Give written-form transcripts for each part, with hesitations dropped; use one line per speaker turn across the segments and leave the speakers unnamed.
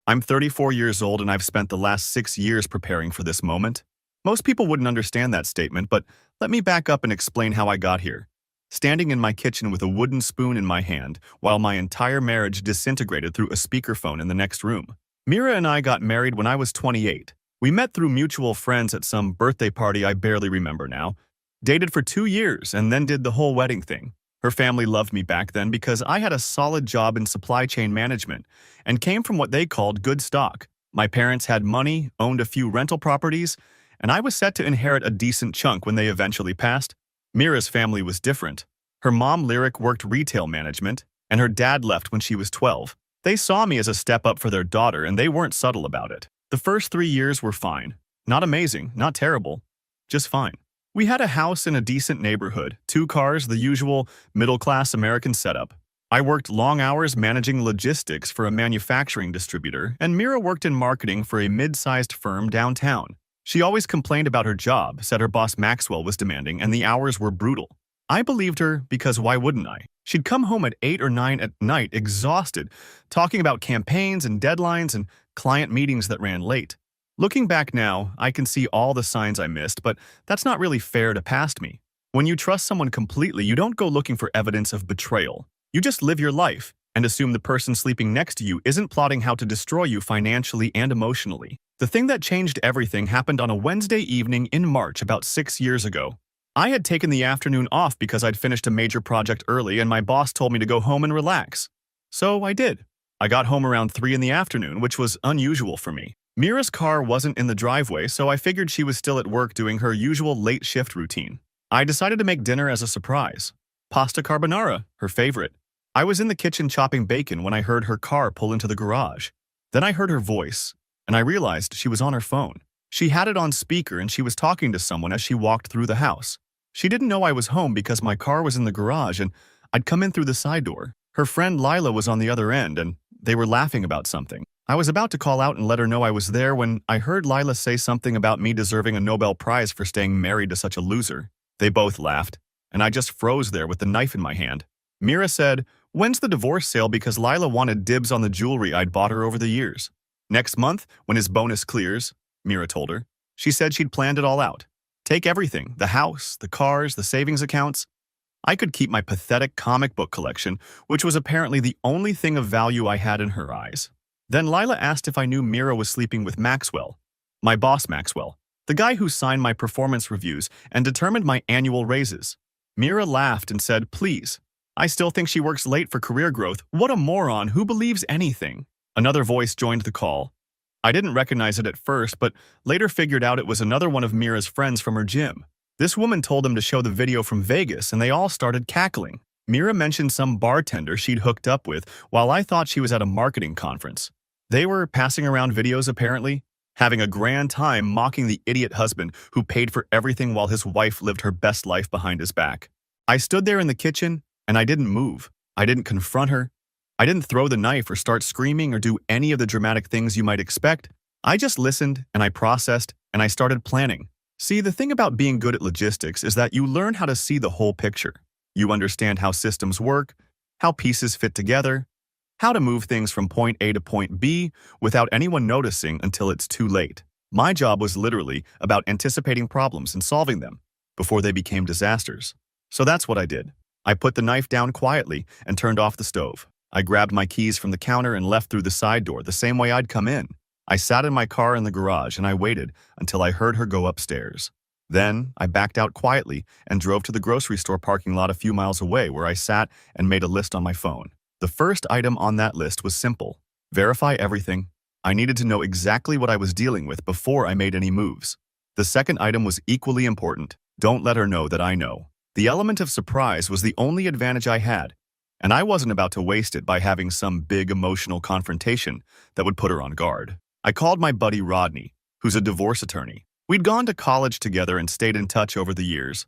I'm 34 years old and I've spent the last 6 years preparing for this moment. Most people wouldn't understand that statement, but let me back up and explain how I got here. Standing in my kitchen with a wooden spoon in my hand, while my entire marriage disintegrated through a speakerphone in the next room. Mira and I got married when I was 28. We met through mutual friends at some birthday party I barely remember now. Dated for 2 years and then did the whole wedding thing. Her family loved me back then because I had a solid job in supply chain management and came from what they called good stock. My parents had money, owned a few rental properties, and I was set to inherit a decent chunk when they eventually passed. Mira's family was different. Her mom, Lyric, worked retail management, and her dad left when she was 12. They saw me as a step up for their daughter, and they weren't subtle about it. The first 3 years were fine. Not amazing, not terrible, just fine. We had a house in a decent neighborhood, 2 cars, the usual middle-class American setup. I worked long hours managing logistics for a manufacturing distributor, and Mira worked in marketing for a mid-sized firm downtown. She always complained about her job, said her boss Maxwell was demanding, and the hours were brutal. I believed her because why wouldn't I? She'd come home at 8 or 9 at night, exhausted, talking about campaigns and deadlines and client meetings that ran late. Looking back now, I can see all the signs I missed, but that's not really fair to past me. When you trust someone completely, you don't go looking for evidence of betrayal. You just live your life and assume the person sleeping next to you isn't plotting how to destroy you financially and emotionally. The thing that changed everything happened on a Wednesday evening in March about 6 years ago. I had taken the afternoon off because I'd finished a major project early and my boss told me to go home and relax. So I did. I got home around 3 in the afternoon, which was unusual for me. Mira's car wasn't in the driveway, so I figured she was still at work doing her usual late shift routine. I decided to make dinner as a surprise. Pasta carbonara, her favorite. I was in the kitchen chopping bacon when I heard her car pull into the garage. Then I heard her voice, and I realized she was on her phone. She had it on speaker and she was talking to someone as she walked through the house. She didn't know I was home because my car was in the garage and I'd come in through the side door. Her friend Lila was on the other end and they were laughing about something. I was about to call out and let her know I was there when I heard Lila say something about me deserving a Nobel Prize for staying married to such a loser. They both laughed, and I just froze there with the knife in my hand. Mira said, "When's the divorce sale?" because Lila wanted dibs on the jewelry I'd bought her over the years. "Next month, when his bonus clears," Mira told her. She said she'd planned it all out. Take everything, the house, the cars, the savings accounts. I could keep my pathetic comic book collection, which was apparently the only thing of value I had in her eyes. Then Lila asked if I knew Mira was sleeping with Maxwell, my boss Maxwell, the guy who signed my performance reviews and determined my annual raises. Mira laughed and said, "Please. I still think she works late for career growth. What a moron who believes anything." Another voice joined the call. I didn't recognize it at first, but later figured out it was another one of Mira's friends from her gym. This woman told them to show the video from Vegas, and they all started cackling. Mira mentioned some bartender she'd hooked up with while I thought she was at a marketing conference. They were passing around videos apparently, having a grand time mocking the idiot husband who paid for everything while his wife lived her best life behind his back. I stood there in the kitchen, and I didn't move. I didn't confront her. I didn't throw the knife or start screaming or do any of the dramatic things you might expect. I just listened, and I processed, and I started planning. See, the thing about being good at logistics is that you learn how to see the whole picture. You understand how systems work, how pieces fit together, how to move things from point A to point B without anyone noticing until it's too late. My job was literally about anticipating problems and solving them before they became disasters. So that's what I did. I put the knife down quietly and turned off the stove. I grabbed my keys from the counter and left through the side door the same way I'd come in. I sat in my car in the garage and I waited until I heard her go upstairs. Then I backed out quietly and drove to the grocery store parking lot a few miles away where I sat and made a list on my phone. The first item on that list was simple: verify everything. I needed to know exactly what I was dealing with before I made any moves. The second item was equally important: don't let her know that I know. The element of surprise was the only advantage I had, and I wasn't about to waste it by having some big emotional confrontation that would put her on guard. I called my buddy Rodney, who's a divorce attorney. We'd gone to college together and stayed in touch over the years.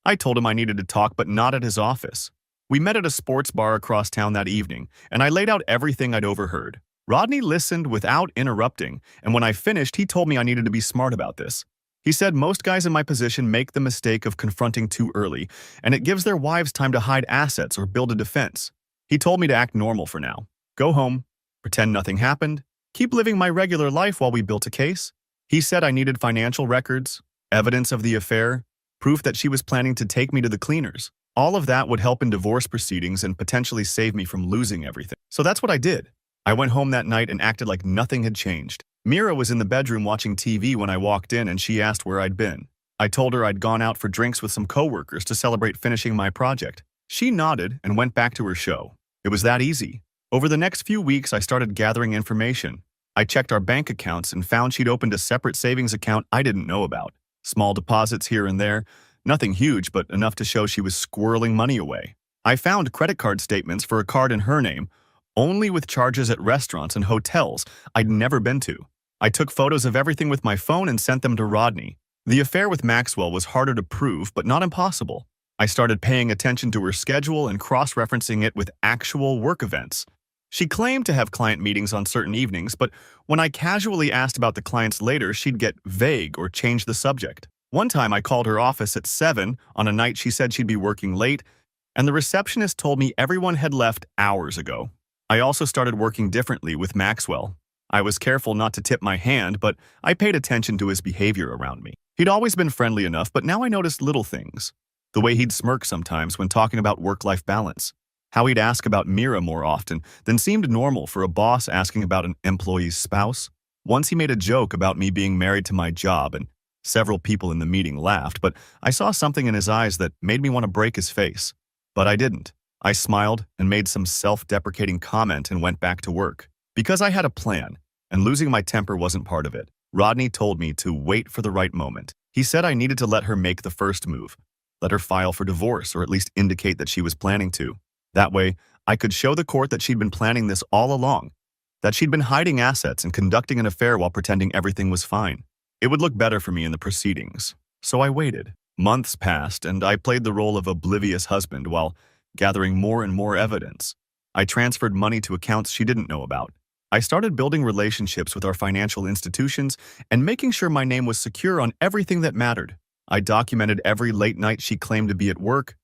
I told him I needed to talk, but not at his office. We met at a sports bar across town that evening, and I laid out everything I'd overheard. Rodney listened without interrupting, and when I finished, he told me I needed to be smart about this. He said most guys in my position make the mistake of confronting too early, and it gives their wives time to hide assets or build a defense. He told me to act normal for now. Go home, pretend nothing happened, keep living my regular life while we built a case. He said I needed financial records, evidence of the affair, proof that she was planning to take me to the cleaners. All of that would help in divorce proceedings and potentially save me from losing everything. So that's what I did. I went home that night and acted like nothing had changed. Mira was in the bedroom watching TV when I walked in and she asked where I'd been. I told her I'd gone out for drinks with some coworkers to celebrate finishing my project. She nodded and went back to her show. It was that easy. Over the next few weeks, I started gathering information. I checked our bank accounts and found she'd opened a separate savings account I didn't know about. Small deposits here and there, nothing huge, but enough to show she was squirreling money away. I found credit card statements for a card in her name, only with charges at restaurants and hotels I'd never been to. I took photos of everything with my phone and sent them to Rodney. The affair with Maxwell was harder to prove, but not impossible. I started paying attention to her schedule and cross-referencing it with actual work events. She claimed to have client meetings on certain evenings, but when I casually asked about the clients later, she'd get vague or change the subject. One time I called her office at 7 on a night she said she'd be working late, and the receptionist told me everyone had left hours ago. I also started working differently with Maxwell. I was careful not to tip my hand, but I paid attention to his behavior around me. He'd always been friendly enough, but now I noticed little things. The way he'd smirk sometimes when talking about work-life balance. How he'd ask about Mira more often than seemed normal for a boss asking about an employee's spouse. Once he made a joke about me being married to my job, and several people in the meeting laughed, but I saw something in his eyes that made me want to break his face. But I didn't. I smiled and made some self-deprecating comment and went back to work. Because I had a plan, and losing my temper wasn't part of it, Rodney told me to wait for the right moment. He said I needed to let her make the first move. Let her file for divorce, or at least indicate that she was planning to. That way, I could show the court that she'd been planning this all along, that she'd been hiding assets and conducting an affair while pretending everything was fine. It would look better for me in the proceedings. So I waited. Months passed, and I played the role of oblivious husband while gathering more and more evidence. I transferred money to accounts she didn't know about. I started building relationships with our financial institutions and making sure my name was secure on everything that mattered. I documented every late night she claimed to be at work,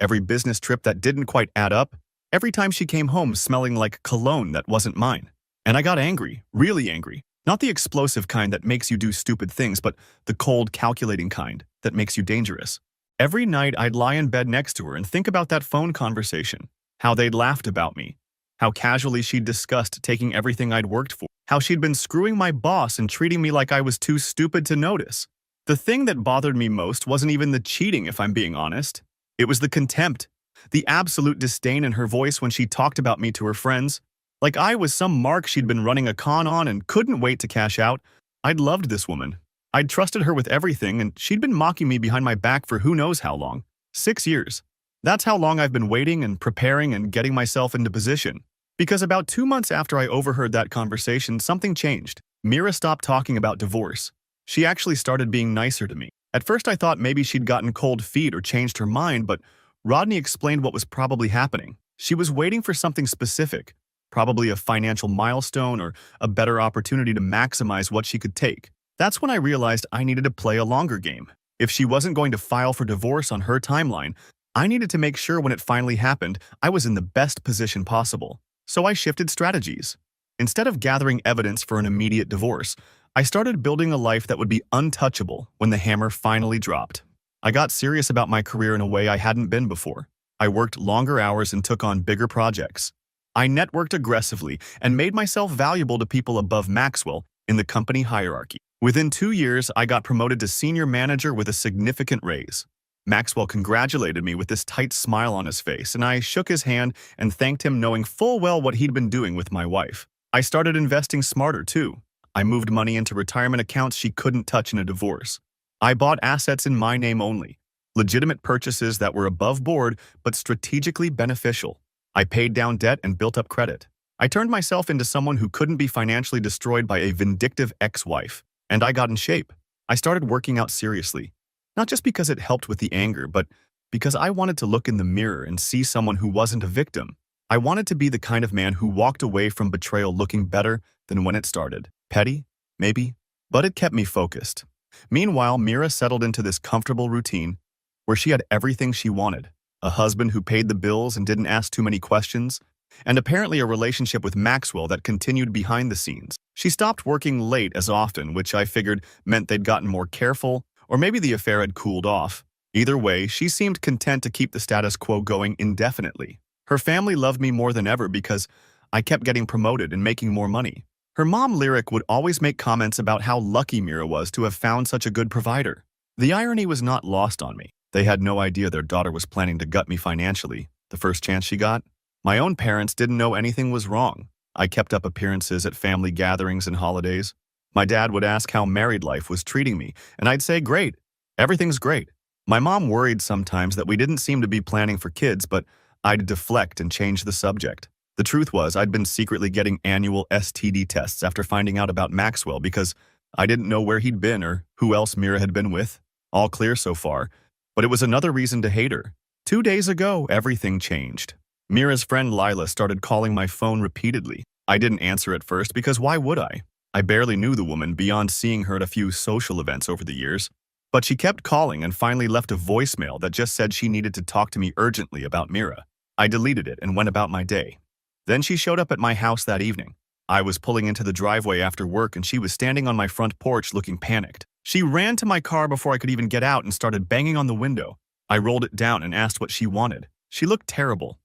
every business trip that didn't quite add up, every time she came home smelling like cologne that wasn't mine. And I got angry, really angry. Not the explosive kind that makes you do stupid things, but the cold, calculating kind that makes you dangerous. Every night I'd lie in bed next to her and think about that phone conversation, how they'd laughed about me, how casually she'd discussed taking everything I'd worked for, how she'd been screwing my boss and treating me like I was too stupid to notice. The thing that bothered me most wasn't even the cheating, if I'm being honest. It was the contempt, the absolute disdain in her voice when she talked about me to her friends. Like I was some mark she'd been running a con on and couldn't wait to cash out. I'd loved this woman. I'd trusted her with everything, and she'd been mocking me behind my back for who knows how long. 6 years. That's how long I've been waiting and preparing and getting myself into position. Because about 2 months after I overheard that conversation, something changed. Mira stopped talking about divorce. She actually started being nicer to me. At first I thought maybe she'd gotten cold feet or changed her mind, but Rodney explained what was probably happening. She was waiting for something specific, probably a financial milestone or a better opportunity to maximize what she could take. That's when I realized I needed to play a longer game. If she wasn't going to file for divorce on her timeline, I needed to make sure when it finally happened, I was in the best position possible. So I shifted strategies. Instead of gathering evidence for an immediate divorce, I started building a life that would be untouchable when the hammer finally dropped. I got serious about my career in a way I hadn't been before. I worked longer hours and took on bigger projects. I networked aggressively and made myself valuable to people above Maxwell in the company hierarchy. Within 2 years, I got promoted to senior manager with a significant raise. Maxwell congratulated me with this tight smile on his face, and I shook his hand and thanked him, knowing full well what he'd been doing with my wife. I started investing smarter, too. I moved money into retirement accounts she couldn't touch in a divorce. I bought assets in my name only, legitimate purchases that were above board but strategically beneficial. I paid down debt and built up credit. I turned myself into someone who couldn't be financially destroyed by a vindictive ex-wife, and I got in shape. I started working out seriously, not just because it helped with the anger, but because I wanted to look in the mirror and see someone who wasn't a victim. I wanted to be the kind of man who walked away from betrayal looking better than when it started. Petty? Maybe. But it kept me focused. Meanwhile, Mira settled into this comfortable routine where she had everything she wanted. A husband who paid the bills and didn't ask too many questions. and apparently a relationship with Maxwell that continued behind the scenes. She stopped working late as often, which I figured meant they'd gotten more careful, or maybe the affair had cooled off. Either way, she seemed content to keep the status quo going indefinitely. Her family loved me more than ever because I kept getting promoted and making more money. Her mom, Lyric, would always make comments about how lucky Mira was to have found such a good provider. The irony was not lost on me. They had no idea their daughter was planning to gut me financially the first chance she got. My own parents didn't know anything was wrong. I kept up appearances at family gatherings and holidays. My dad would ask how married life was treating me, and I'd say, great, everything's great. My mom worried sometimes that we didn't seem to be planning for kids, but I'd deflect and change the subject. The truth was, I'd been secretly getting annual STD tests after finding out about Maxwell because I didn't know where he'd been or who else Mira had been with. All clear so far, but it was another reason to hate her. 2 days ago, everything changed. Mira's friend Lila started calling my phone repeatedly. I didn't answer at first because why would I? I barely knew the woman beyond seeing her at a few social events over the years. But she kept calling and finally left a voicemail that just said she needed to talk to me urgently about Mira. I deleted it and went about my day. Then she showed up at my house that evening. I was pulling into the driveway after work and she was standing on my front porch looking panicked. She ran to my car before I could even get out and started banging on the window. I rolled it down and asked what she wanted. She looked terrible,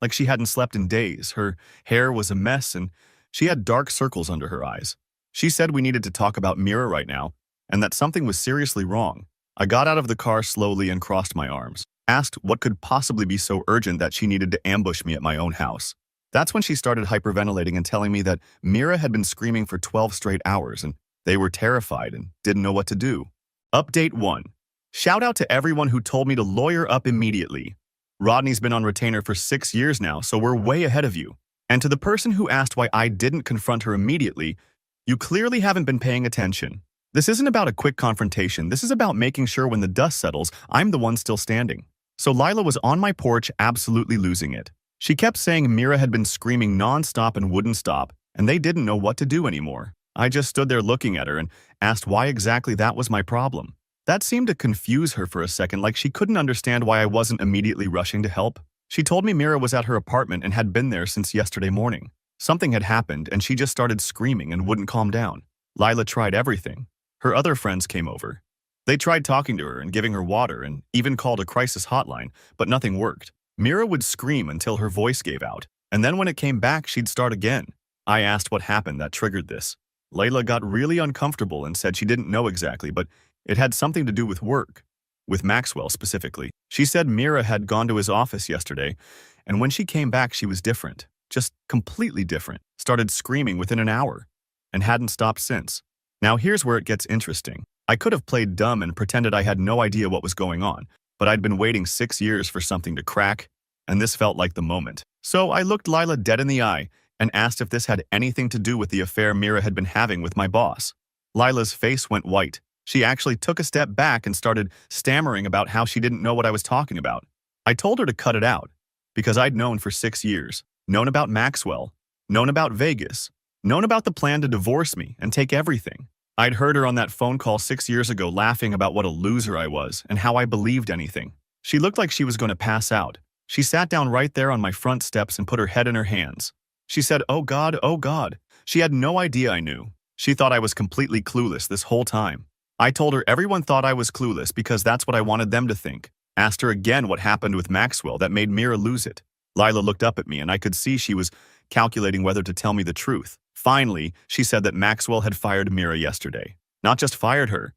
like she hadn't slept in days. Her hair was a mess and she had dark circles under her eyes. She said we needed to talk about Mira right now and that something was seriously wrong. I got out of the car slowly and crossed my arms, asked what could possibly be so urgent that she needed to ambush me at my own house. That's when she started hyperventilating and telling me that Mira had been screaming for 12 straight hours and they were terrified and didn't know what to do. Update 1. Shout out to everyone who told me to lawyer up immediately. Rodney's been on retainer for 6 years now, so we're way ahead of you. And to the person who asked why I didn't confront her immediately, you clearly haven't been paying attention. This isn't about a quick confrontation. This is about making sure when the dust settles, I'm the one still standing. So Lila was on my porch absolutely losing it. She kept saying Mira had been screaming nonstop and wouldn't stop, and they didn't know what to do anymore. I just stood there looking at her and asked why exactly that was my problem. That seemed to confuse her for a second, like she couldn't understand why I wasn't immediately rushing to help. She told me Mira was at her apartment and had been there since yesterday morning. Something had happened and she just started screaming and wouldn't calm down. Lila tried everything. Her other friends came over. They tried talking to her and giving her water and even called a crisis hotline, but nothing worked. Mira would scream until her voice gave out, and then when it came back, she'd start again. I asked what happened that triggered this. Layla got really uncomfortable and said she didn't know exactly, but it had something to do with work, with Maxwell specifically. She said Mira had gone to his office yesterday, and when she came back, she was different, just completely different, started screaming within an hour, and hadn't stopped since. Now here's where it gets interesting. I could have played dumb and pretended I had no idea what was going on, but I'd been waiting 6 years for something to crack, and this felt like the moment. So I looked Lila dead in the eye and asked if this had anything to do with the affair Mira had been having with my boss. Lila's face went white. She actually took a step back and started stammering about how she didn't know what I was talking about. I told her to cut it out, because I'd known for 6 years, known about Maxwell, known about Vegas, known about the plan to divorce me and take everything. I'd heard her on that phone call 6 years ago laughing about what a loser I was and how I believed anything. She looked like she was going to pass out. She sat down right there on my front steps and put her head in her hands. She said, "Oh God, oh God." She had no idea I knew. She thought I was completely clueless this whole time. I told her everyone thought I was clueless because that's what I wanted them to think. Asked her again what happened with Maxwell that made Mira lose it. Lila looked up at me and I could see she was calculating whether to tell me the truth. Finally, she said that Maxwell had fired Mira yesterday. Not just fired her,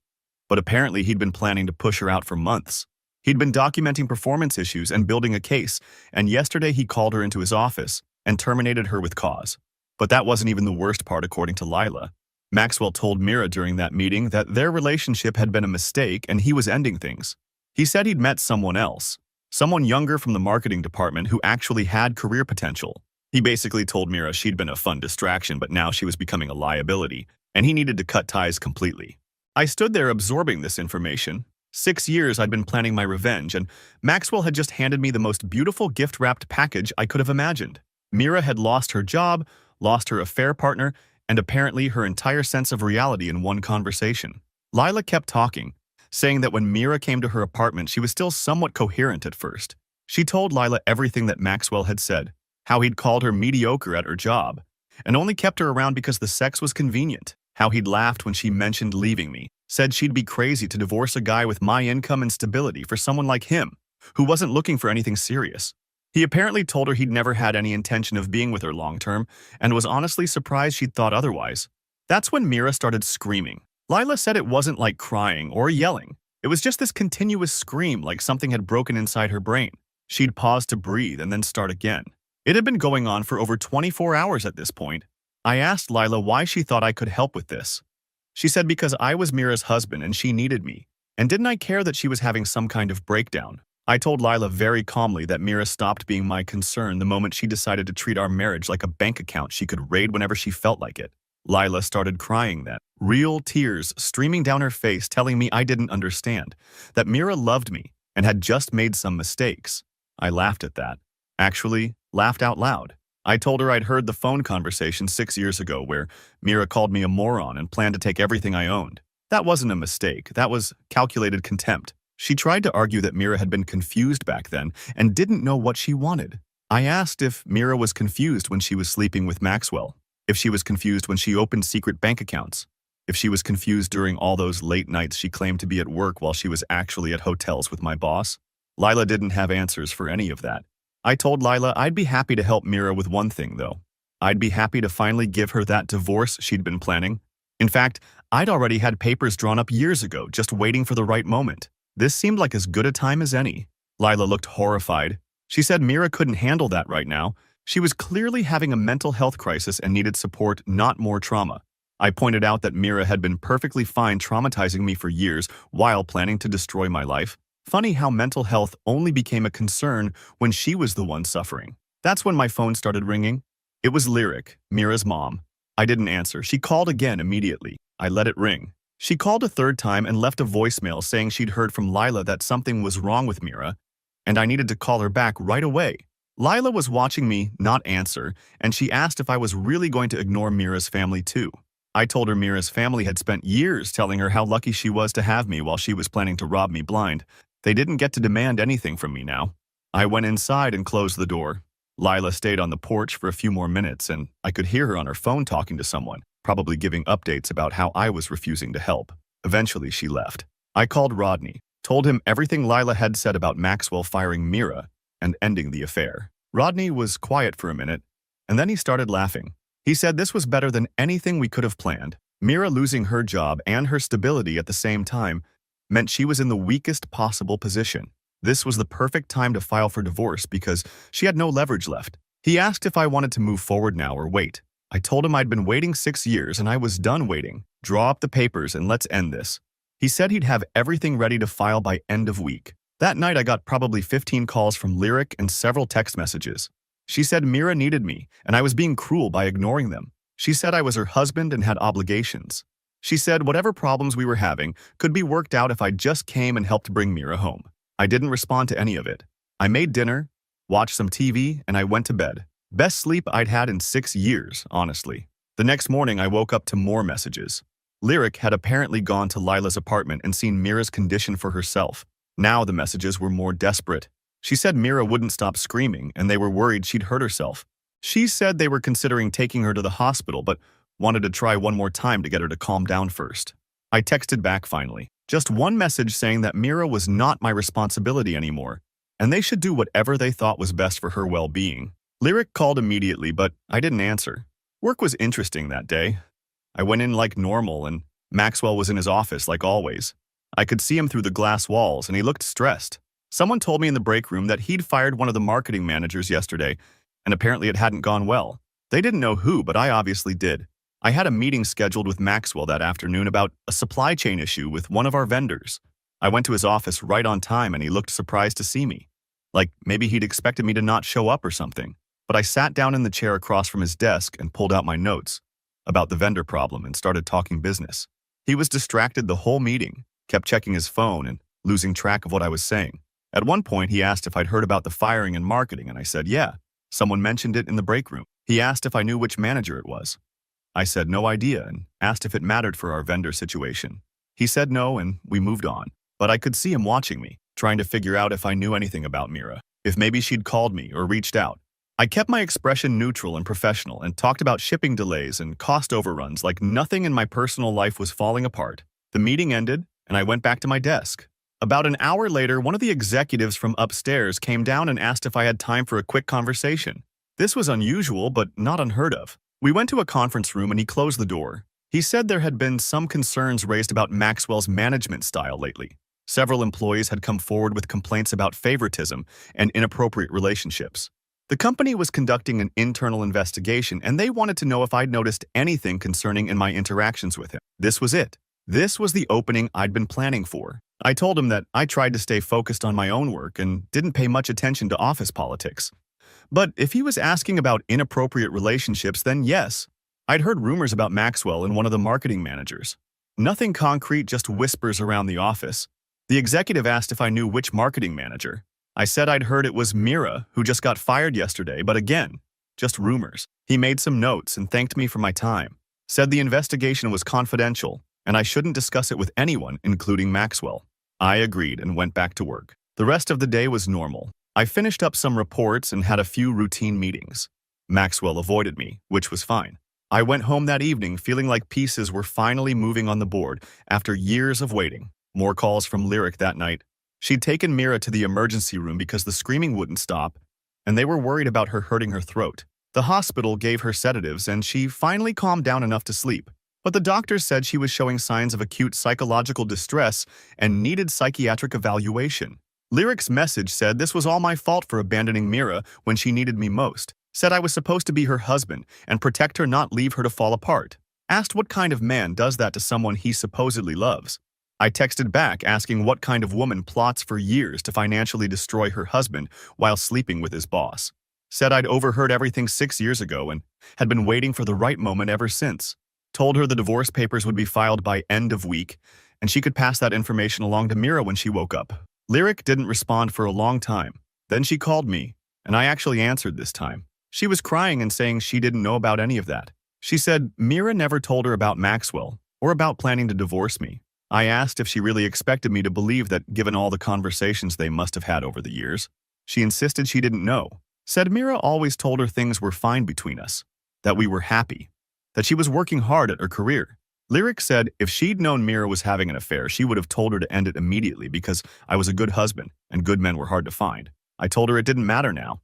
but apparently he'd been planning to push her out for months. He'd been documenting performance issues and building a case, and yesterday he called her into his office and terminated her with cause. But that wasn't even the worst part according to Lila. Maxwell told Mira during that meeting that their relationship had been a mistake and he was ending things. He said he'd met someone else, someone younger from the marketing department who actually had career potential. He basically told Mira she'd been a fun distraction, but now she was becoming a liability, and he needed to cut ties completely. I stood there absorbing this information. 6 years I'd been planning my revenge, and Maxwell had just handed me the most beautiful gift-wrapped package I could have imagined. Mira had lost her job, lost her affair partner, and apparently her entire sense of reality in one conversation. Lila kept talking, saying that when Mira came to her apartment, she was still somewhat coherent at first. She told Lila everything that Maxwell had said. how he'd called her mediocre at her job, and only kept her around because the sex was convenient, how he'd laughed when she mentioned leaving me, said she'd be crazy to divorce a guy with my income and stability for someone like him, who wasn't looking for anything serious. He apparently told her he'd never had any intention of being with her long-term, and was honestly surprised she'd thought otherwise. That's when Mira started screaming. Lila said it wasn't like crying or yelling. It was just this continuous scream like something had broken inside her brain. She'd pause to breathe and then start again. It had been going on for over 24 hours at this point. I asked Lila why she thought I could help with this. She said because I was Mira's husband and she needed me. And didn't I care that she was having some kind of breakdown? I told Lila very calmly that Mira stopped being my concern the moment she decided to treat our marriage like a bank account she could raid whenever she felt like it. Lila started crying then, real tears streaming down her face telling me I didn't understand, that Mira loved me and had just made some mistakes. I laughed at that. Actually, laughed out loud. I told her I'd heard the phone conversation 6 years ago where Mira called me a moron and planned to take everything I owned. That wasn't a mistake, that was calculated contempt. She tried to argue that Mira had been confused back then and didn't know what she wanted. I asked if Mira was confused when she was sleeping with Maxwell, if she was confused when she opened secret bank accounts, if she was confused during all those late nights she claimed to be at work while she was actually at hotels with my boss. Lila didn't have answers for any of that. I told Lila I'd be happy to help Mira with one thing, though. I'd be happy to finally give her that divorce she'd been planning. In fact, I'd already had papers drawn up years ago, just waiting for the right moment. This seemed like as good a time as any. Lila looked horrified. She said Mira couldn't handle that right now. She was clearly having a mental health crisis and needed support, not more trauma. I pointed out that Mira had been perfectly fine traumatizing me for years while planning to destroy my life. Funny how mental health only became a concern when she was the one suffering. That's when my phone started ringing. It was Lyric, Mira's mom. I didn't answer. She called again immediately. I let it ring. She called a third time and left a voicemail saying she'd heard from Lila that something was wrong with Mira, and I needed to call her back right away. Lila was watching me not answer, and she asked if I was really going to ignore Mira's family too. I told her Mira's family had spent years telling her how lucky she was to have me while she was planning to rob me blind. They didn't get to demand anything from me now. I went inside and closed the door. Lila stayed on the porch for a few more minutes, and I could hear her on her phone talking to someone, probably giving updates about how I was refusing to help. Eventually, she left. I called Rodney, told him everything Lila had said about Maxwell firing Mira and ending the affair. Rodney was quiet for a minute, and then he started laughing. He said this was better than anything we could have planned. Mira losing her job and her stability at the same time meant she was in the weakest possible position. This was the perfect time to file for divorce because she had no leverage left. He asked if I wanted to move forward now or wait. I told him I'd been waiting 6 years and I was done waiting. Draw up the papers and let's end this. He said he'd have everything ready to file by end of week. That night I got probably 15 calls from Lyric and several text messages. She said Mira needed me and I was being cruel by ignoring them. She said I was her husband and had obligations. She said whatever problems we were having could be worked out if I just came and helped bring Mira home. I didn't respond to any of it. I made dinner, watched some TV, and I went to bed. Best sleep I'd had in 6 years, honestly. The next morning I woke up to more messages. Lyric had apparently gone to Lila's apartment and seen Mira's condition for herself. Now the messages were more desperate. She said Mira wouldn't stop screaming and they were worried she'd hurt herself. She said they were considering taking her to the hospital but wanted to try one more time to get her to calm down first. I texted back finally. Just one message saying that Mira was not my responsibility anymore, and they should do whatever they thought was best for her well-being. Lyric called immediately, but I didn't answer. Work was interesting that day. I went in like normal, and Maxwell was in his office like always. I could see him through the glass walls, and he looked stressed. Someone told me in the break room that he'd fired one of the marketing managers yesterday, and apparently it hadn't gone well. They didn't know who, but I obviously did. I had a meeting scheduled with Maxwell that afternoon about a supply chain issue with one of our vendors. I went to his office right on time and he looked surprised to see me. Like maybe he'd expected me to not show up or something. But I sat down in the chair across from his desk and pulled out my notes about the vendor problem and started talking business. He was distracted the whole meeting, kept checking his phone and losing track of what I was saying. At one point, he asked if I'd heard about the firing and marketing, and I said, yeah. Someone mentioned it in the break room. He asked if I knew which manager it was. I said no idea and asked if it mattered for our vendor situation. He said no and we moved on. But I could see him watching me, trying to figure out if I knew anything about Mira, if maybe she'd called me or reached out. I kept my expression neutral and professional and talked about shipping delays and cost overruns like nothing in my personal life was falling apart. The meeting ended, and I went back to my desk. About an hour later, one of the executives from upstairs came down and asked if I had time for a quick conversation. This was unusual, but not unheard of. We went to a conference room and he closed the door. He said there had been some concerns raised about Maxwell's management style lately. Several employees had come forward with complaints about favoritism and inappropriate relationships. The company was conducting an internal investigation and they wanted to know if I'd noticed anything concerning in my interactions with him. This was it. This was the opening I'd been planning for. I told him that I tried to stay focused on my own work and didn't pay much attention to office politics. But if he was asking about inappropriate relationships, then yes, I'd heard rumors about Maxwell and one of the marketing managers. Nothing concrete, just whispers around the office. The executive asked if I knew which marketing manager. I said I'd heard it was Mira, who just got fired yesterday, but again, just rumors. He made some notes and thanked me for my time. Said the investigation was confidential, and I shouldn't discuss it with anyone, including Maxwell. I agreed and went back to work. The rest of the day was normal. I finished up some reports and had a few routine meetings. Maxwell avoided me, which was fine. I went home that evening feeling like pieces were finally moving on the board after years of waiting. More calls from Lyric that night. She'd taken Mira to the emergency room because the screaming wouldn't stop, and they were worried about her hurting her throat. The hospital gave her sedatives, and she finally calmed down enough to sleep. But the doctors said she was showing signs of acute psychological distress and needed psychiatric evaluation. Lyric's message said this was all my fault for abandoning Mira when she needed me most. Said I was supposed to be her husband and protect her, not leave her to fall apart. Asked what kind of man does that to someone he supposedly loves. I texted back asking what kind of woman plots for years to financially destroy her husband while sleeping with his boss. Said I'd overheard everything 6 years ago and had been waiting for the right moment ever since. Told her the divorce papers would be filed by end of week, and she could pass that information along to Mira when she woke up. Lyric didn't respond for a long time. Then she called me, and I actually answered this time. She was crying and saying she didn't know about any of that. She said Mira never told her about Maxwell or about planning to divorce me. I asked if she really expected me to believe that given all the conversations they must have had over the years. She insisted she didn't know. Said Mira always told her things were fine between us, that we were happy, that she was working hard at her career. Lyric said if she'd known Mira was having an affair, she would have told her to end it immediately because I was a good husband and good men were hard to find. I told her it didn't matter now.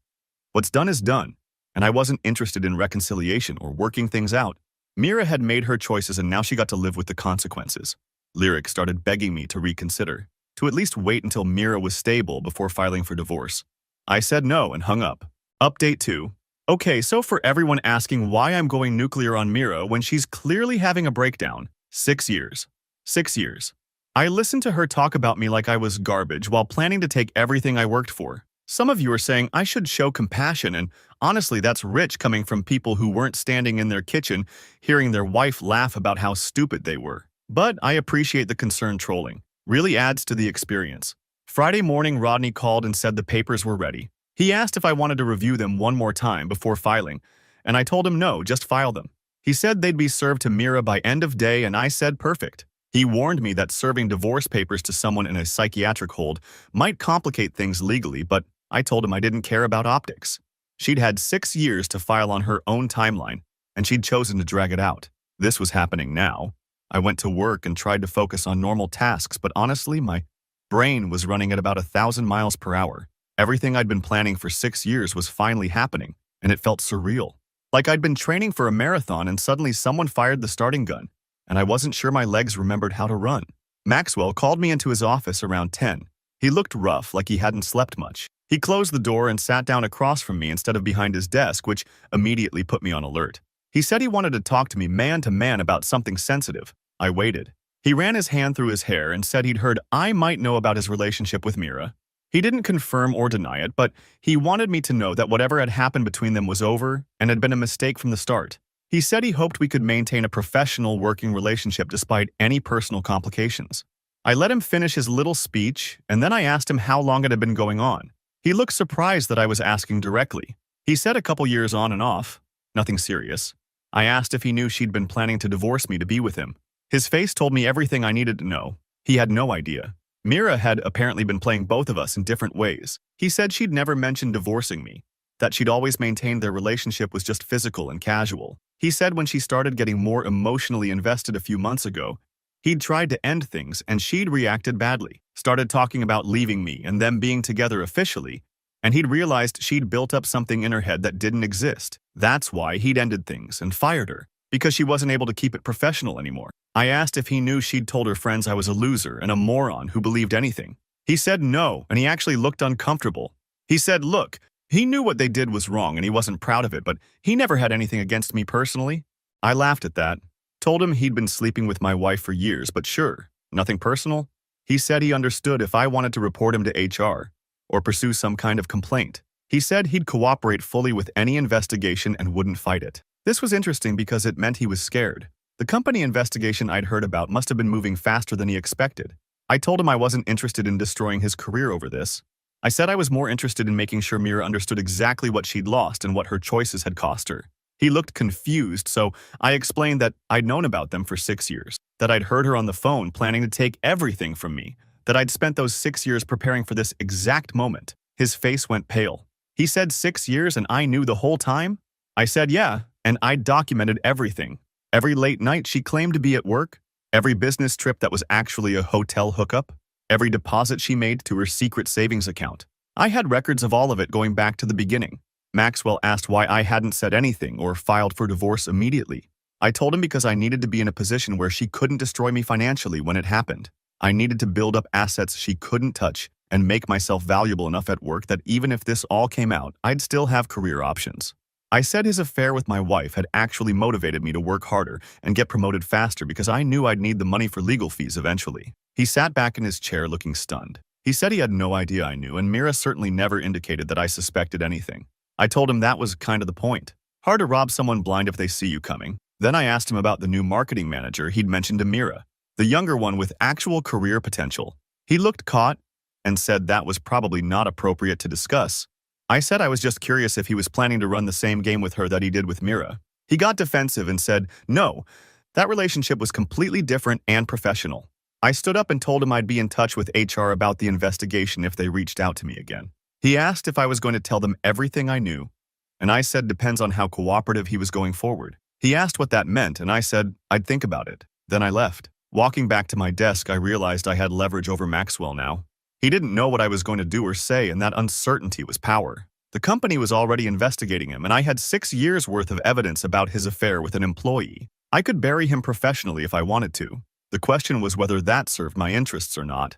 What's done is done, and I wasn't interested in reconciliation or working things out. Mira had made her choices and now she got to live with the consequences. Lyric started begging me to reconsider, to at least wait until Mira was stable before filing for divorce. I said no and hung up. Update 2. Okay, so for everyone asking why I'm going nuclear on Mira when she's clearly having a breakdown, 6 years. 6 years. I listened to her talk about me like I was garbage while planning to take everything I worked for. Some of you are saying I should show compassion, and honestly, that's rich coming from people who weren't standing in their kitchen hearing their wife laugh about how stupid they were. But I appreciate the concern. Trolling really adds to the experience. Friday morning, Rodney called and said the papers were ready. He asked if I wanted to review them one more time before filing, and I told him no, just file them. He said they'd be served to Mira by end of day, and I said perfect. He warned me that serving divorce papers to someone in a psychiatric hold might complicate things legally, but I told him I didn't care about optics. She'd had 6 years to file on her own timeline, and she'd chosen to drag it out. This was happening now. I went to work and tried to focus on normal tasks, but honestly, my brain was running at about 1,000 miles per hour. Everything I'd been planning for 6 years was finally happening, and it felt surreal. Like I'd been training for a marathon and suddenly someone fired the starting gun, and I wasn't sure my legs remembered how to run. Maxwell called me into his office around 10. He looked rough, like he hadn't slept much. He closed the door and sat down across from me instead of behind his desk, which immediately put me on alert. He said he wanted to talk to me man to man about something sensitive. I waited. He ran his hand through his hair and said he'd heard I might know about his relationship with Mira. He didn't confirm or deny it, but he wanted me to know that whatever had happened between them was over and had been a mistake from the start. He said he hoped we could maintain a professional working relationship despite any personal complications. I let him finish his little speech, and then I asked him how long it had been going on. He looked surprised that I was asking directly. He said a couple years on and off, nothing serious. I asked if he knew she'd been planning to divorce me to be with him. His face told me everything I needed to know. He had no idea. Mira had apparently been playing both of us in different ways. He said she'd never mentioned divorcing me. that she'd always maintained their relationship was just physical and casual. He said when she started getting more emotionally invested a few months ago, he'd tried to end things and she'd reacted badly, started talking about leaving me and them being together officially, and he'd realized she'd built up something in her head that didn't exist. That's why he'd ended things and fired her, because she wasn't able to keep it professional anymore. I asked if he knew she'd told her friends I was a loser and a moron who believed anything. He said no, and he actually looked uncomfortable. He said, look, he knew what they did was wrong and he wasn't proud of it, but he never had anything against me personally. I laughed at that, told him he'd been sleeping with my wife for years, but sure, nothing personal. He said he understood if I wanted to report him to HR or pursue some kind of complaint. He said he'd cooperate fully with any investigation and wouldn't fight it. This was interesting because it meant he was scared. The company investigation I'd heard about must have been moving faster than he expected. I told him I wasn't interested in destroying his career over this. I said I was more interested in making sure Mira understood exactly what she'd lost and what her choices had cost her. He looked confused, so I explained that I'd known about them for 6 years, that I'd heard her on the phone planning to take everything from me, that I'd spent those 6 years preparing for this exact moment. His face went pale. He said 6 years and I knew the whole time? I said yeah, and I'd documented everything. Every late night she claimed to be at work, every business trip that was actually a hotel hookup, every deposit she made to her secret savings account. I had records of all of it going back to the beginning. Maxwell asked why I hadn't said anything or filed for divorce immediately. I told him because I needed to be in a position where she couldn't destroy me financially when it happened. I needed to build up assets she couldn't touch and make myself valuable enough at work that even if this all came out, I'd still have career options. I said his affair with my wife had actually motivated me to work harder and get promoted faster because I knew I'd need the money for legal fees eventually. He sat back in his chair looking stunned. He said he had no idea I knew, and Mira certainly never indicated that I suspected anything. I told him that was kind of the point. Hard to rob someone blind if they see you coming. Then I asked him about the new marketing manager he'd mentioned to Mira, the younger one with actual career potential. He looked caught and said that was probably not appropriate to discuss. I said I was just curious if he was planning to run the same game with her that he did with Mira. He got defensive and said, no, that relationship was completely different and professional. I stood up and told him I'd be in touch with HR about the investigation if they reached out to me again. He asked if I was going to tell them everything I knew, and I said depends on how cooperative he was going forward. He asked what that meant, and I said I'd think about it. Then I left. Walking back to my desk, I realized I had leverage over Maxwell now. He didn't know what I was going to do or say, and that uncertainty was power. The company was already investigating him, and I had 6 years' worth of evidence about his affair with an employee. I could bury him professionally if I wanted to. The question was whether that served my interests or not.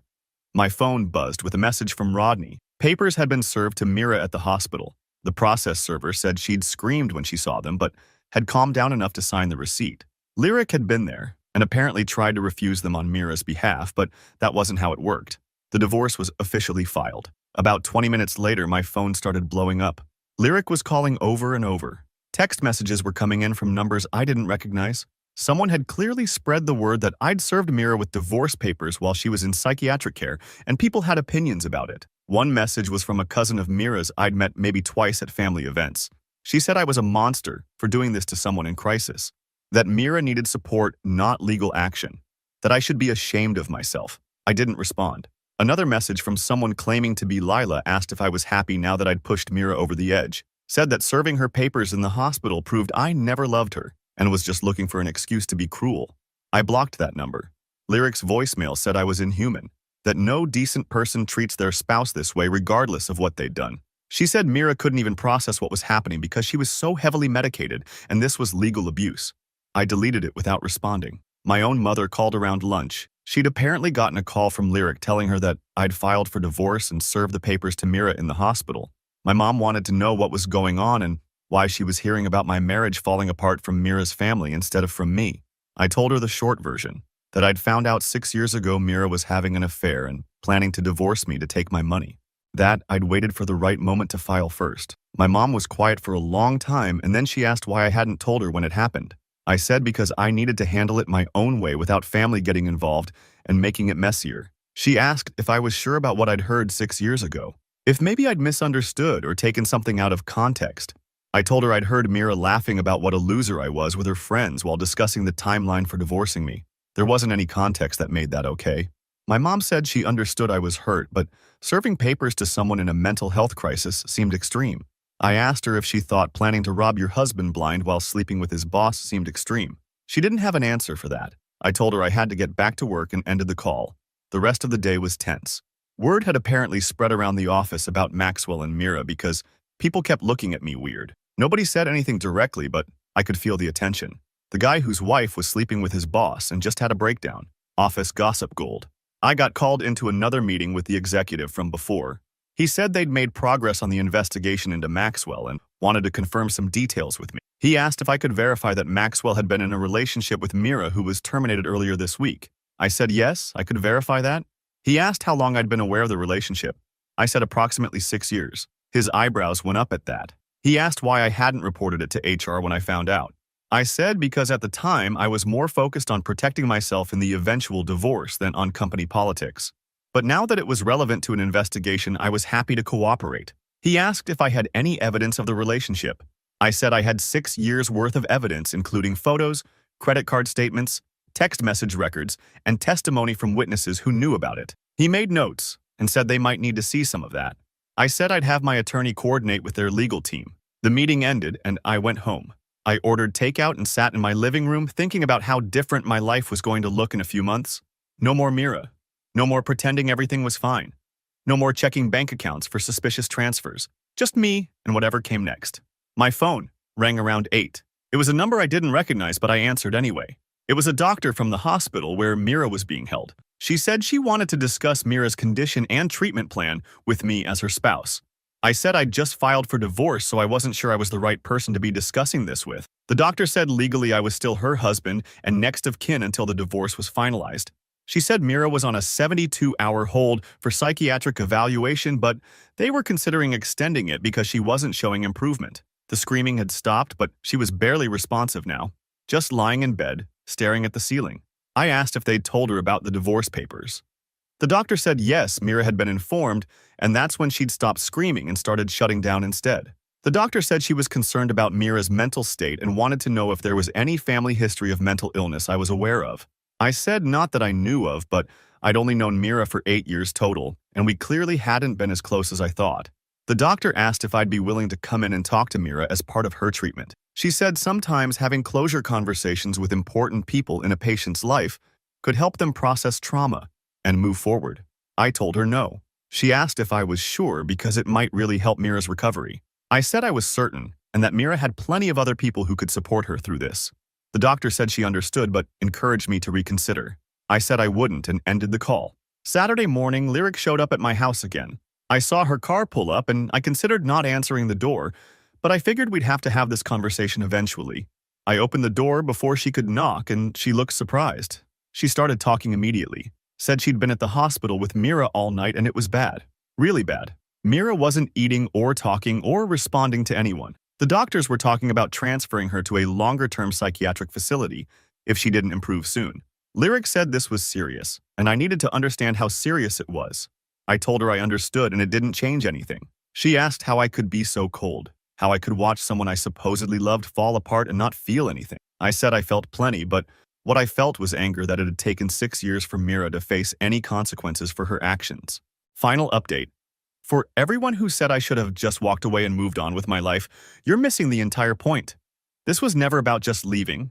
My phone buzzed with a message from Rodney. Papers had been served to Mira at the hospital. The process server said she'd screamed when she saw them, but had calmed down enough to sign the receipt. Lyric had been there, and apparently tried to refuse them on Mira's behalf, but that wasn't how it worked. The divorce was officially filed. About 20 minutes later, my phone started blowing up. Lyric was calling over and over. Text messages were coming in from numbers I didn't recognize. Someone had clearly spread the word that I'd served Mira with divorce papers while she was in psychiatric care, and people had opinions about it. One message was from a cousin of Mira's I'd met maybe twice at family events. She said I was a monster for doing this to someone in crisis, that Mira needed support, not legal action, that I should be ashamed of myself. I didn't respond. Another message from someone claiming to be Lila asked if I was happy now that I'd pushed Mira over the edge, said that serving her papers in the hospital proved I never loved her, and was just looking for an excuse to be cruel. I blocked that number. Lyric's voicemail said I was inhuman, that no decent person treats their spouse this way regardless of what they'd done. She said Mira couldn't even process what was happening because she was so heavily medicated, and this was legal abuse. I deleted it without responding. My own mother called around lunch. She'd apparently gotten a call from Lyric telling her that I'd filed for divorce and served the papers to Mira in the hospital. My mom wanted to know what was going on and why she was hearing about my marriage falling apart from Mira's family instead of from me. I told her the short version, that I'd found out 6 years ago Mira was having an affair and planning to divorce me to take my money. That I'd waited for the right moment to file first. My mom was quiet for a long time, and then she asked why I hadn't told her when it happened. I said because I needed to handle it my own way without family getting involved and making it messier. She asked if I was sure about what I'd heard 6 years ago, if maybe I'd misunderstood or taken something out of context. I told her I'd heard Mira laughing about what a loser I was with her friends while discussing the timeline for divorcing me. There wasn't any context that made that okay. My mom said she understood I was hurt, but serving papers to someone in a mental health crisis seemed extreme. I asked her if she thought planning to rob your husband blind while sleeping with his boss seemed extreme. She didn't have an answer for that. I told her I had to get back to work and ended the call. The rest of the day was tense. Word had apparently spread around the office about Maxwell and Mira because people kept looking at me weird. Nobody said anything directly, but I could feel the attention. The guy whose wife was sleeping with his boss and just had a breakdown. Office gossip gold. I got called into another meeting with the executive from before. He said they'd made progress on the investigation into Maxwell and wanted to confirm some details with me. He asked if I could verify that Maxwell had been in a relationship with Mira, who was terminated earlier this week. I said yes, I could verify that. He asked how long I'd been aware of the relationship. I said approximately 6 years. His eyebrows went up at that. He asked why I hadn't reported it to HR when I found out. I said because at the time I was more focused on protecting myself in the eventual divorce than on company politics. But now that it was relevant to an investigation, I was happy to cooperate. He asked if I had any evidence of the relationship. I said I had 6 years' worth of evidence, including photos, credit card statements, text message records, and testimony from witnesses who knew about it. He made notes and said they might need to see some of that. I said I'd have my attorney coordinate with their legal team. The meeting ended and I went home. I ordered takeout and sat in my living room thinking about how different my life was going to look in a few months. No more Mira. No more pretending everything was fine. No more checking bank accounts for suspicious transfers. Just me and whatever came next. My phone rang around 8. It was a number I didn't recognize, but I answered anyway. It was a doctor from the hospital where Mira was being held. She said she wanted to discuss Mira's condition and treatment plan with me as her spouse. I said I'd just filed for divorce, so I wasn't sure I was the right person to be discussing this with. The doctor said legally I was still her husband and next of kin until the divorce was finalized. She said Mira was on a 72-hour hold for psychiatric evaluation, but they were considering extending it because she wasn't showing improvement. The screaming had stopped, but she was barely responsive now, just lying in bed, staring at the ceiling. I asked if they'd told her about the divorce papers. The doctor said yes, Mira had been informed, and that's when she'd stopped screaming and started shutting down instead. The doctor said she was concerned about Mira's mental state and wanted to know if there was any family history of mental illness I was aware of. I said not that I knew of, but I'd only known Mira for 8 years total, and we clearly hadn't been as close as I thought. The doctor asked if I'd be willing to come in and talk to Mira as part of her treatment. She said sometimes having closure conversations with important people in a patient's life could help them process trauma and move forward. I told her no. She asked if I was sure because it might really help Mira's recovery. I said I was certain and that Mira had plenty of other people who could support her through this. The doctor said she understood but encouraged me to reconsider. I said I wouldn't and ended the call. Saturday morning, Lyric showed up at my house again. I saw her car pull up and I considered not answering the door, but I figured we'd have to have this conversation eventually. I opened the door before she could knock and she looked surprised. She started talking immediately. Said she'd been at the hospital with Mira all night and it was bad. Really bad. Mira wasn't eating or talking or responding to anyone. The doctors were talking about transferring her to a longer-term psychiatric facility if she didn't improve soon. Lyric said this was serious, and I needed to understand how serious it was. I told her I understood and it didn't change anything. She asked how I could be so cold, how I could watch someone I supposedly loved fall apart and not feel anything. I said I felt plenty, but what I felt was anger that it had taken 6 years for Mira to face any consequences for her actions. Final update. For everyone who said I should have just walked away and moved on with my life, you're missing the entire point. This was never about just leaving.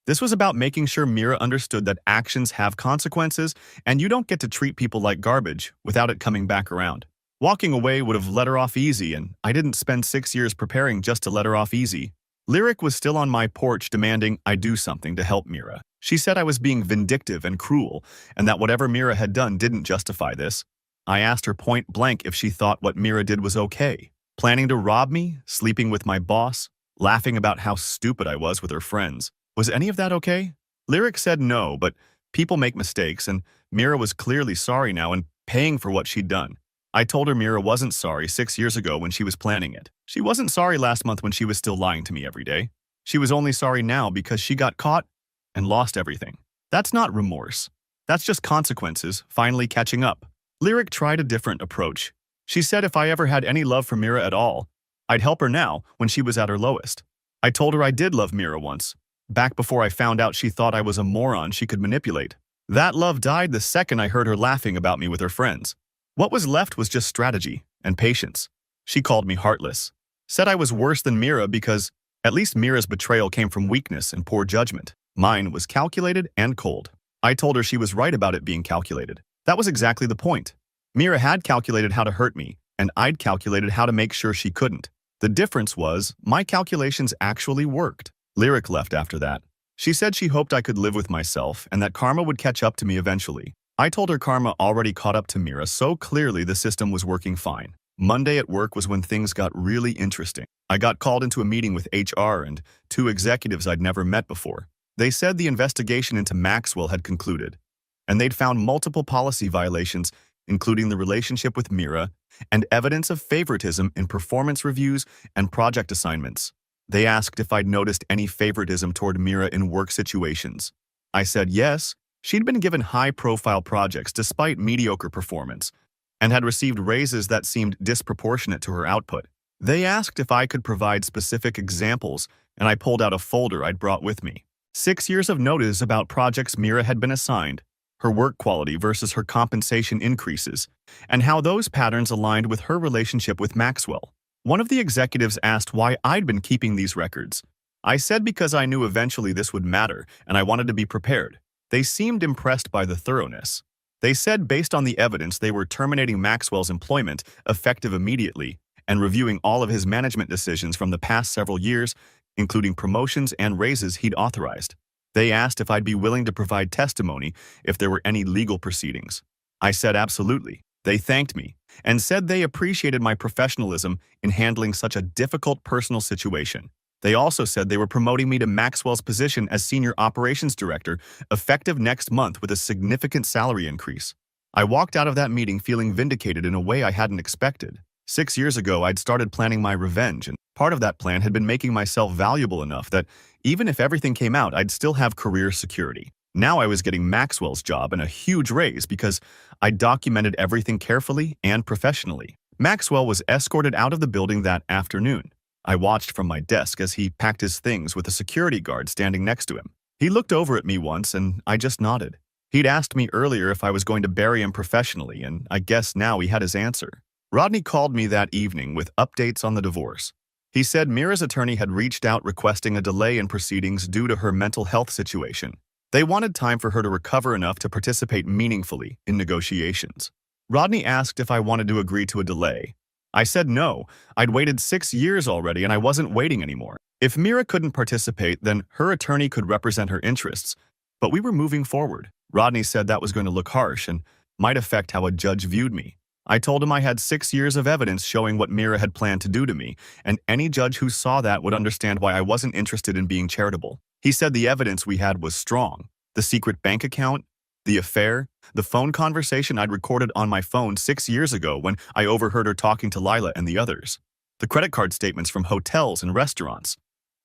This was about making sure Mira understood that actions have consequences and you don't get to treat people like garbage without it coming back around. Walking away would have let her off easy, and I didn't spend 6 years preparing just to let her off easy. Lyric was still on my porch demanding I do something to help Mira. She said I was being vindictive and cruel, and that whatever Mira had done didn't justify this. I asked her point blank if she thought what Mira did was okay. Planning to rob me, sleeping with my boss, laughing about how stupid I was with her friends. Was any of that okay? Lyric said no, but people make mistakes, and Mira was clearly sorry now and paying for what she'd done. I told her Mira wasn't sorry 6 years ago when she was planning it. She wasn't sorry last month when she was still lying to me every day. She was only sorry now because she got caught and lost everything. That's not remorse. That's just consequences finally catching up. Lyric tried a different approach. She said if I ever had any love for Mira at all, I'd help her now when she was at her lowest. I told her I did love Mira once, back before I found out she thought I was a moron she could manipulate. That love died the second I heard her laughing about me with her friends. What was left was just strategy and patience. She called me heartless. Said I was worse than Mira because at least Mira's betrayal came from weakness and poor judgment. Mine was calculated and cold. I told her she was right about it being calculated. That was exactly the point. Mira had calculated how to hurt me, and I'd calculated how to make sure she couldn't. The difference was, my calculations actually worked. Lyric left after that. She said she hoped I could live with myself and that karma would catch up to me eventually. I told her karma already caught up to Mira, so clearly the system was working fine. Monday at work was when things got really interesting. I got called into a meeting with HR and two executives I'd never met before. They said the investigation into Maxwell had concluded, and they'd found multiple policy violations, including the relationship with Mira, and evidence of favoritism in performance reviews and project assignments. They asked if I'd noticed any favoritism toward Mira in work situations. I said yes. She'd been given high-profile projects despite mediocre performance, and had received raises that seemed disproportionate to her output. They asked if I could provide specific examples, and I pulled out a folder I'd brought with me. 6 years of notice about projects Mira had been assigned, her work quality versus her compensation increases, and how those patterns aligned with her relationship with Maxwell. One of the executives asked why I'd been keeping these records. I said because I knew eventually this would matter, and I wanted to be prepared. They seemed impressed by the thoroughness. They said based on the evidence they were terminating Maxwell's employment effective immediately and reviewing all of his management decisions from the past several years, including promotions and raises he'd authorized. They asked if I'd be willing to provide testimony if there were any legal proceedings. I said absolutely. They thanked me and said they appreciated my professionalism in handling such a difficult personal situation. They also said they were promoting me to Maxwell's position as Senior Operations Director, effective next month with a significant salary increase. I walked out of that meeting feeling vindicated in a way I hadn't expected. 6 years ago, I'd started planning my revenge, and part of that plan had been making myself valuable enough that even if everything came out, I'd still have career security. Now I was getting Maxwell's job and a huge raise because I documented everything carefully and professionally. Maxwell was escorted out of the building that afternoon. I watched from my desk as he packed his things with a security guard standing next to him. He looked over at me once and I just nodded. He'd asked me earlier if I was going to bury him professionally, and I guess now he had his answer. Rodney called me that evening with updates on the divorce. He said Mira's attorney had reached out requesting a delay in proceedings due to her mental health situation. They wanted time for her to recover enough to participate meaningfully in negotiations. Rodney asked if I wanted to agree to a delay. I said no. I'd waited 6 years already and I wasn't waiting anymore. If Mira couldn't participate, then her attorney could represent her interests. But we were moving forward. Rodney said that was going to look harsh and might affect how a judge viewed me. I told him I had 6 years of evidence showing what Mira had planned to do to me, and any judge who saw that would understand why I wasn't interested in being charitable. He said the evidence we had was strong. The secret bank account, the affair, the phone conversation I'd recorded on my phone 6 years ago when I overheard her talking to Lila and the others, the credit card statements from hotels and restaurants,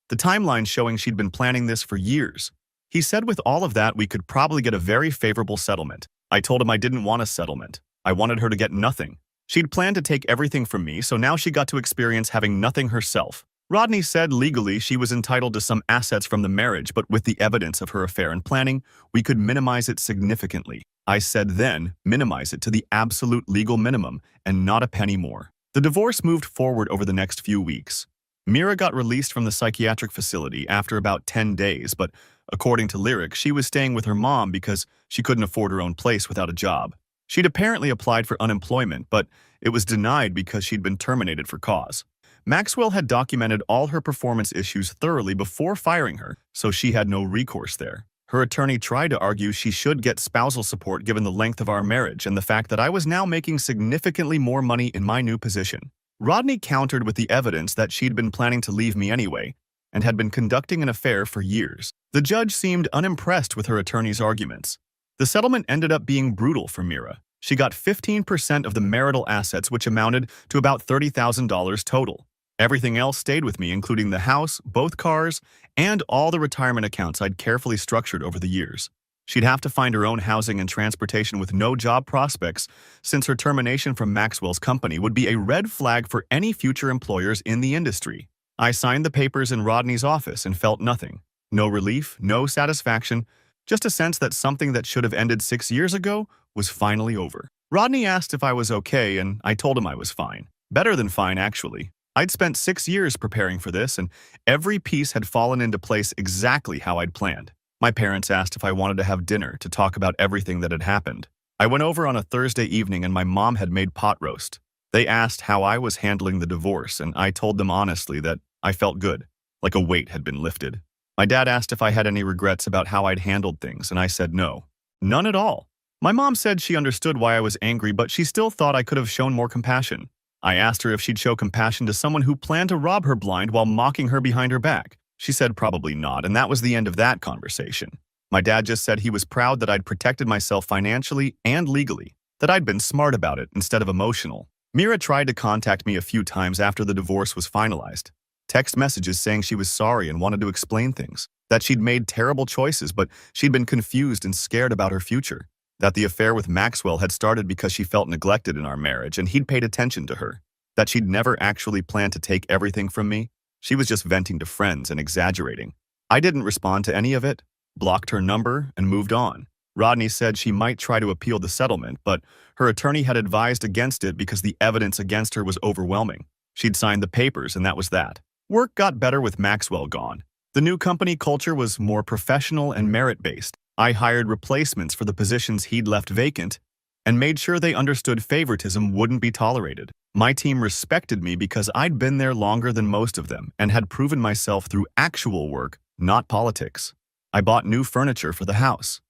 the timeline showing she'd been planning this for years. He said with all of that we could probably get a very favorable settlement. I told him I didn't want a settlement. I wanted her to get nothing. She'd planned to take everything from me, so now she got to experience having nothing herself. Rodney said legally she was entitled to some assets from the marriage, but with the evidence of her affair and planning, we could minimize it significantly. I said then, minimize it to the absolute legal minimum and not a penny more. The divorce moved forward over the next few weeks. Mira got released from the psychiatric facility after about 10 days, but according to Lyric, she was staying with her mom because she couldn't afford her own place without a job. She'd apparently applied for unemployment, but it was denied because she'd been terminated for cause. Maxwell had documented all her performance issues thoroughly before firing her, so she had no recourse there. Her attorney tried to argue she should get spousal support given the length of our marriage and the fact that I was now making significantly more money in my new position. Rodney countered with the evidence that she'd been planning to leave me anyway and had been conducting an affair for years. The judge seemed unimpressed with her attorney's arguments. The settlement ended up being brutal for Mira. She got 15% of the marital assets, which amounted to about $30,000 total. Everything else stayed with me, including the house, both cars, and all the retirement accounts I'd carefully structured over the years. She'd have to find her own housing and transportation with no job prospects, since her termination from Maxwell's company would be a red flag for any future employers in the industry. I signed the papers in Rodney's office and felt nothing. No relief, no satisfaction, just a sense that something that should have ended 6 years ago was finally over. Rodney asked if I was okay, and I told him I was fine. Better than fine, actually. I'd spent 6 years preparing for this, and every piece had fallen into place exactly how I'd planned. My parents asked if I wanted to have dinner to talk about everything that had happened. I went over on a Thursday evening and my mom had made pot roast. They asked how I was handling the divorce, and I told them honestly that I felt good, like a weight had been lifted. My dad asked if I had any regrets about how I'd handled things, and I said no. None at all. My mom said she understood why I was angry, but she still thought I could have shown more compassion. I asked her if she'd show compassion to someone who planned to rob her blind while mocking her behind her back. She said probably not, and that was the end of that conversation. My dad just said he was proud that I'd protected myself financially and legally, that I'd been smart about it instead of emotional. Mira tried to contact me a few times after the divorce was finalized. Text messages saying she was sorry and wanted to explain things, that she'd made terrible choices but she'd been confused and scared about her future, that the affair with Maxwell had started because she felt neglected in our marriage and he'd paid attention to her, that she'd never actually planned to take everything from me. She was just venting to friends and exaggerating. I didn't respond to any of it, blocked her number, and moved on. Rodney said she might try to appeal the settlement, but her attorney had advised against it because the evidence against her was overwhelming. She'd signed the papers, and that was that. Work got better with Maxwell gone. The new company culture was more professional and merit-based. I hired replacements for the positions he'd left vacant and made sure they understood favoritism wouldn't be tolerated. My team respected me because I'd been there longer than most of them and had proven myself through actual work, not politics. I bought new furniture for the house,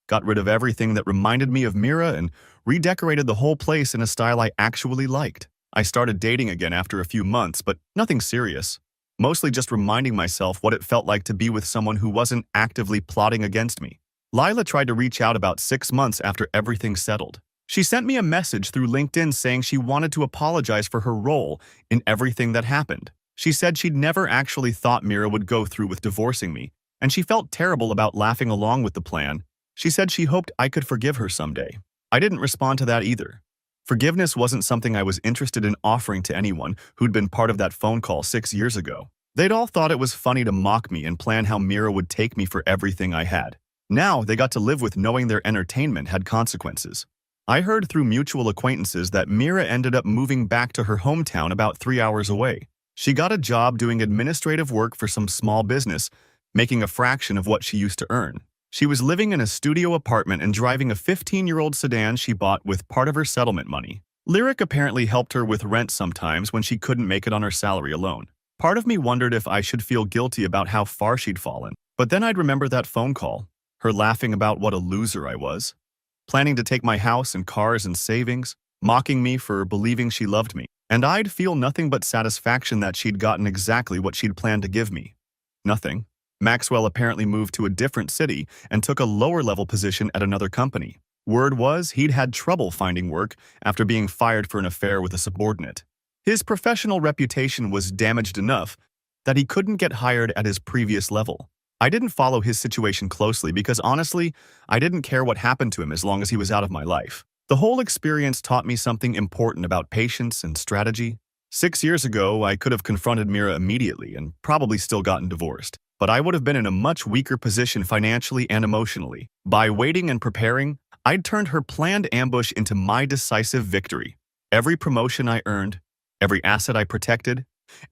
got rid of everything that reminded me of Mira, and redecorated the whole place in a style I actually liked. I started dating again after a few months, but nothing serious. Mostly just reminding myself what it felt like to be with someone who wasn't actively plotting against me. Lila tried to reach out about 6 months after everything settled. She sent me a message through LinkedIn saying she wanted to apologize for her role in everything that happened. She said she'd never actually thought Mira would go through with divorcing me, and she felt terrible about laughing along with the plan. She said she hoped I could forgive her someday. I didn't respond to that either. Forgiveness wasn't something I was interested in offering to anyone who'd been part of that phone call 6 years ago. They'd all thought it was funny to mock me and plan how Mira would take me for everything I had. Now they got to live with knowing their entertainment had consequences. I heard through mutual acquaintances that Mira ended up moving back to her hometown about 3 hours away. She got a job doing administrative work for some small business, making a fraction of what she used to earn. She was living in a studio apartment and driving a 15-year-old sedan she bought with part of her settlement money. Lyric apparently helped her with rent sometimes when she couldn't make it on her salary alone. Part of me wondered if I should feel guilty about how far she'd fallen, but then I'd remember that phone call, her laughing about what a loser I was, planning to take my house and cars and savings, mocking me for believing she loved me, and I'd feel nothing but satisfaction that she'd gotten exactly what she'd planned to give me. Nothing. Maxwell apparently moved to a different city and took a lower-level position at another company. Word was he'd had trouble finding work after being fired for an affair with a subordinate. His professional reputation was damaged enough that he couldn't get hired at his previous level. I didn't follow his situation closely because honestly, I didn't care what happened to him as long as he was out of my life. The whole experience taught me something important about patience and strategy. 6 years ago, I could have confronted Mira immediately and probably still gotten divorced, but I would have been in a much weaker position financially and emotionally. By waiting and preparing, I'd turned her planned ambush into my decisive victory. Every promotion I earned, every asset I protected,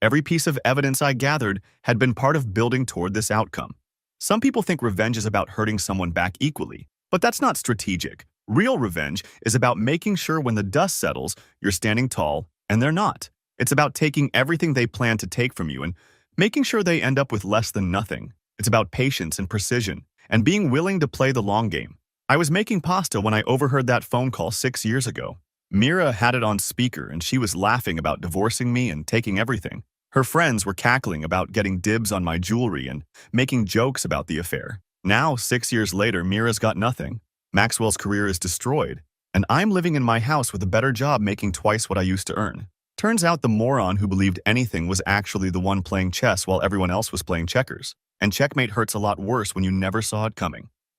every piece of evidence I gathered had been part of building toward this outcome. Some people think revenge is about hurting someone back equally, but that's not strategic. Real revenge is about making sure when the dust settles, you're standing tall, and they're not. It's about taking everything they plan to take from you and making sure they end up with less than nothing. It's about patience and precision, and being willing to play the long game. I was making pasta when I overheard that phone call 6 years ago. Mira had it on speaker and she was laughing about divorcing me and taking everything. Her friends were cackling about getting dibs on my jewelry and making jokes about the affair. Now, 6 years later, Mira's got nothing. Maxwell's career is destroyed, and I'm living in my house with a better job making twice what I used to earn. Turns out the moron who believed anything was actually the one playing chess while everyone else was playing checkers. And checkmate hurts a lot worse when you never saw it coming.